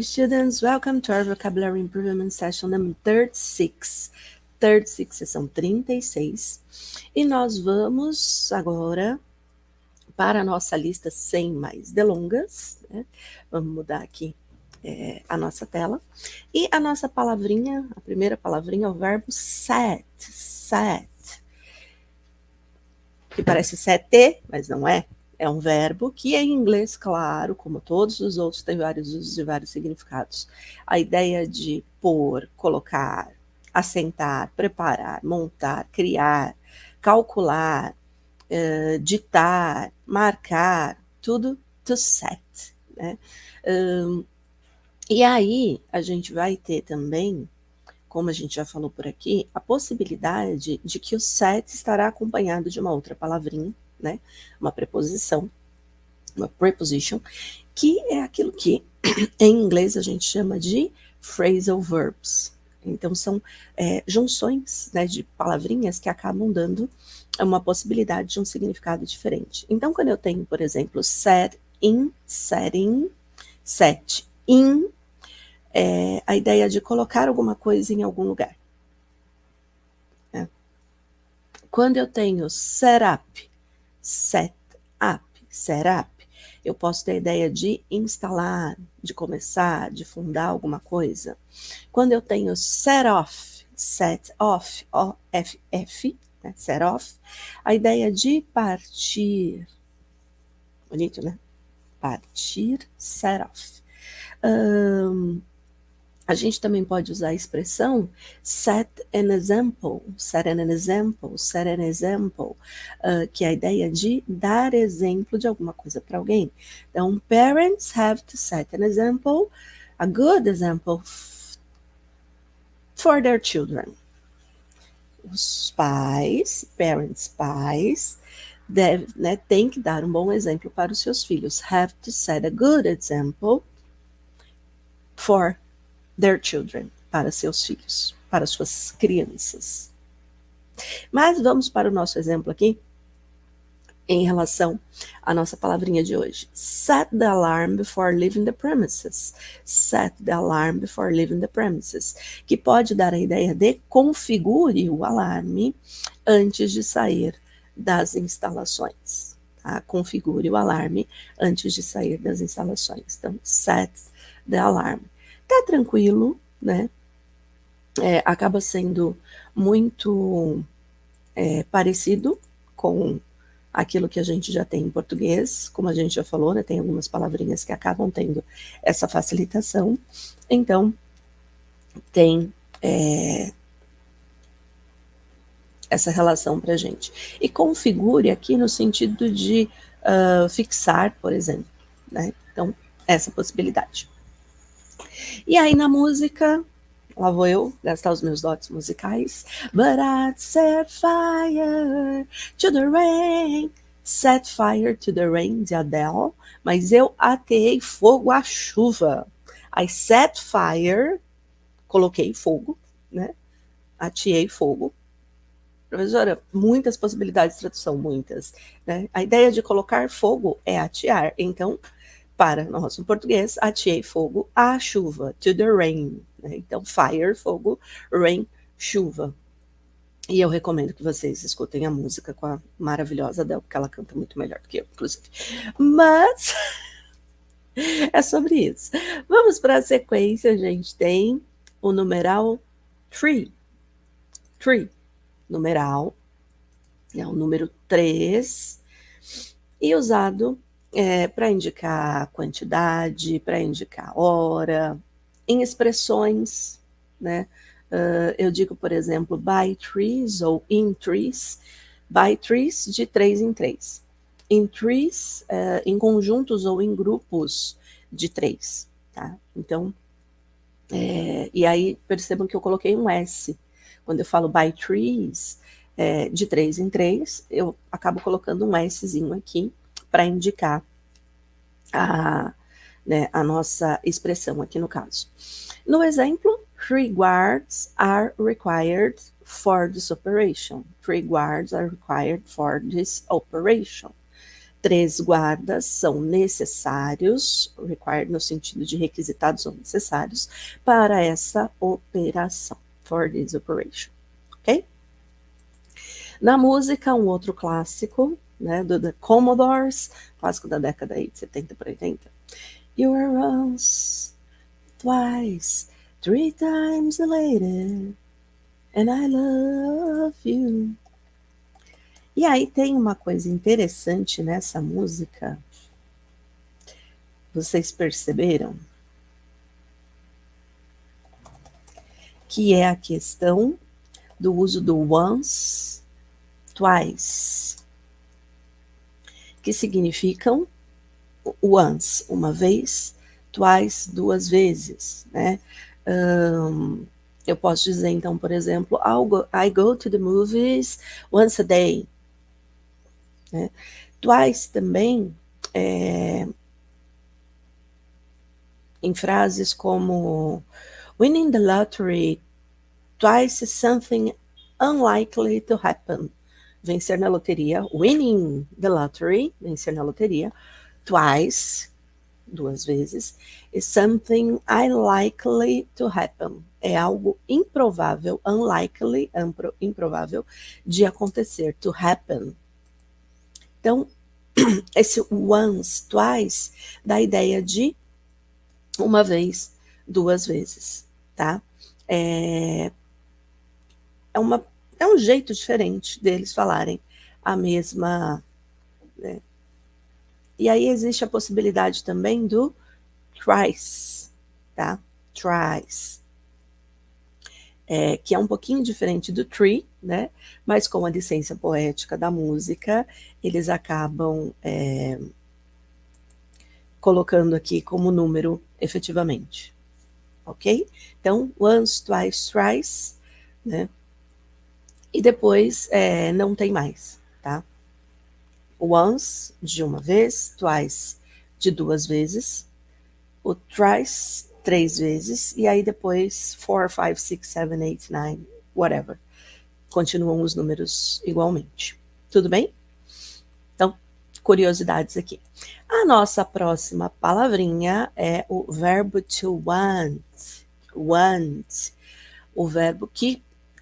students, welcome to our vocabulary improvement session number 36. 36 são 36. E nós vamos agora para a nossa lista sem mais delongas, né? Vamos mudar aqui a nossa tela. E a nossa palavrinha, a primeira palavrinha é o verbo set, que parece sete, mas não é. É um verbo que em inglês, claro, como todos os outros, tem vários usos e vários significados. A ideia de pôr, colocar, assentar, preparar, montar, criar, calcular, ditar, marcar, tudo to set, né? E aí a gente vai ter também, como a gente já falou por aqui, a possibilidade de que o set estará acompanhado de uma outra palavrinha, né? Uma preposição, uma preposition, que é aquilo que em inglês a gente chama de phrasal verbs. Então são junções, né, de palavrinhas que acabam dando uma possibilidade de um significado diferente. Então quando eu tenho, por exemplo, set in, setting, set in, a ideia de colocar alguma coisa em algum lugar. Quando eu tenho set up, eu posso ter a ideia de instalar, de começar, de fundar alguma coisa. Quando eu tenho set off, O-F-F, né? Set off, a ideia de partir. Bonito, né? Partir, set off. A gente também pode usar a expressão set an example, que é a ideia de dar exemplo de alguma coisa para alguém. Então, parents have to set an example, a good example for their children. Os pais, têm que dar um bom exemplo para os seus filhos. Have to set a good example for their children, para seus filhos, para suas crianças. Mas vamos para o nosso exemplo aqui, em relação à nossa palavrinha de hoje. Set the alarm before leaving the premises. Set the alarm before leaving the premises. Que pode dar a ideia de configure o alarme antes de sair das instalações. Tá? Configure o alarme antes de sair das instalações. Então, set the alarm. Tá tranquilo, né? Acaba sendo muito parecido com aquilo que a gente já tem em português, como a gente já falou, né? Tem algumas palavrinhas que acabam tendo essa facilitação. Então, tem essa relação para a gente. E configure aqui no sentido de fixar, por exemplo, né? Então, essa possibilidade. E aí na música, lá vou eu gastar os meus dotes musicais. But I'd set fire to the rain. Set fire to the rain, de Adele. Mas eu ateei fogo à chuva. I set fire, coloquei fogo, né? Ateei fogo. Professora, muitas possibilidades de tradução, muitas. Né? A ideia de colocar fogo é atear. Então, para nosso português, ateei fogo à chuva, to the rain. Né? Então, fire, fogo, rain, chuva. E eu recomendo que vocês escutem a música com a maravilhosa Adele, porque ela canta muito melhor do que eu, inclusive. Mas é sobre isso. Vamos para a sequência, a gente tem o numeral 3. Numeral, é o número 3, e usado para indicar quantidade, para indicar hora, em expressões, né? Eu digo, por exemplo, by threes ou in threes, by threes de 3 em 3, in threes, em conjuntos ou em grupos de 3, tá? Então, e aí percebam que eu coloquei um S. Quando eu falo by threes, de 3 em 3, eu acabo colocando um Szinho aqui para indicar a nossa expressão aqui no caso. No exemplo, 3 guards are required for this operation. 3 guards are required for this operation. 3 guardas são necessários, required no sentido de requisitados ou necessários, para essa operação, for this operation, ok? Na música, um outro clássico, né, do The Commodores, clássico da década aí de 70 para 80. You were once, twice, 3 times a lady, and I love you. E aí tem uma coisa interessante nessa música. Vocês perceberam? Que é a questão do uso do once, twice, que significam once, uma vez, twice, 2 vezes, né? Eu posso dizer, então, por exemplo, I go to the movies once a day. Né? Twice também, em frases como winning the lottery twice is something unlikely to happen. Vencer na loteria, winning the lottery, vencer na loteria, twice, 2 vezes, is something unlikely to happen. É algo improvável, unlikely, improvável, de acontecer, to happen. Então, esse once, twice, dá a ideia de uma vez, 2 vezes, tá? É um jeito diferente deles falarem a mesma, né? E aí existe a possibilidade também do thrice, tá? Thrice. Que é um pouquinho diferente do tree, né? Mas com a licença poética da música, eles acabam colocando aqui como número efetivamente, ok? Então, once, twice, thrice, né? E depois não tem mais, tá? Once, de uma vez, twice, de 2 vezes, o thrice, 3 vezes, e aí depois 4, 5, 6, 7, 8, 9, whatever. Continuam os números igualmente. Tudo bem? Então, curiosidades aqui. A nossa próxima palavrinha é o verbo to want. Want. O verbo que,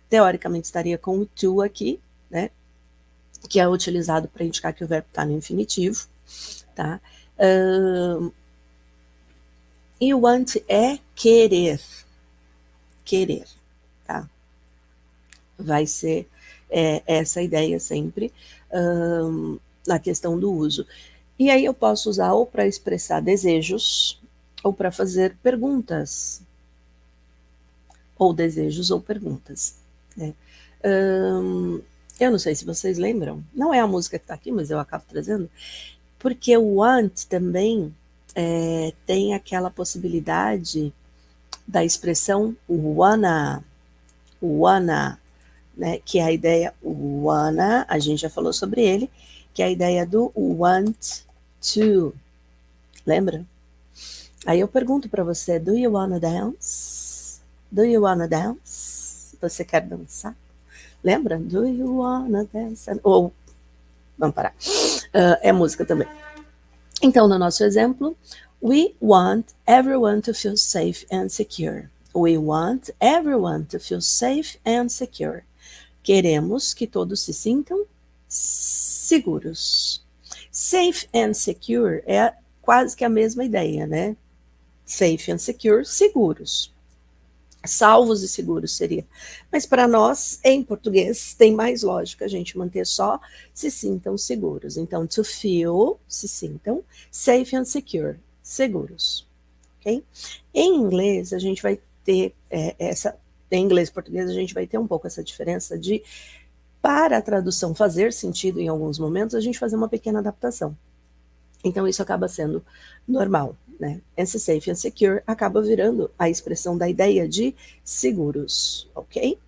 teoricamente, estaria com o to aqui, né? Que é utilizado para indicar que o verbo está no infinitivo, tá? E o want é querer. Querer, tá? Vai ser essa ideia sempre na questão do uso. E aí eu posso usar ou para expressar desejos, ou para fazer perguntas. Ou desejos ou perguntas, né? Eu não sei se vocês lembram, não é a música que está aqui, mas eu acabo trazendo, porque o want também tem aquela possibilidade da expressão wanna, né, que é a ideia wanna, a gente já falou sobre ele, que é a ideia do want to, lembra? Aí eu pergunto para você, do you wanna dance? Do you wanna dance? Você quer dançar? Lembra? Do you wanna dance? Ou, vamos parar, é música também. Então, no nosso exemplo, we want everyone to feel safe and secure. We want everyone to feel safe and secure. Queremos que todos se sintam seguros. Safe and secure é quase que a mesma ideia, né? Safe and secure, seguros. Salvos e seguros seria. Mas para nós, em português, tem mais lógica a gente manter só se sintam seguros. Então, to feel, se sintam, safe and secure, seguros. Ok? Em inglês, a gente vai ter em inglês e português, a gente vai ter um pouco essa diferença de, para a tradução fazer sentido em alguns momentos, a gente fazer uma pequena adaptação. Então, isso acaba sendo normal, né? Esse safe and secure acaba virando a expressão da ideia de seguros, ok?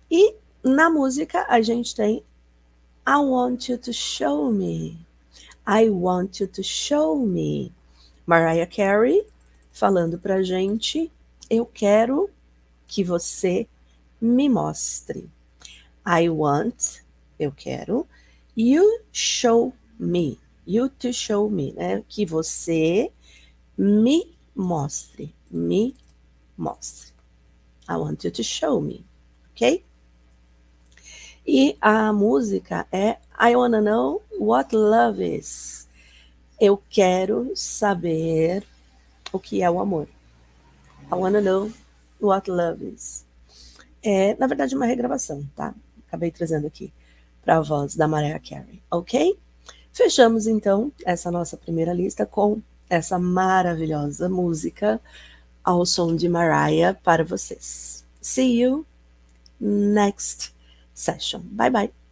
E na música a gente tem I want you to show me. I want you to show me. Mariah Carey falando pra gente, eu quero que você me mostre. I want, eu quero, you show me. you to show me, né? Que você me mostre, me mostre. I want you to show me, ok? E a música é I wanna know what love is. Eu quero saber o que é o amor. I wanna know what love is. É, na verdade, uma regravação, tá? Acabei trazendo aqui para a voz da Mariah Carey, ok? Fechamos, então, essa nossa primeira lista com essa maravilhosa música ao som de Mariah para vocês. See you next session. Bye, bye.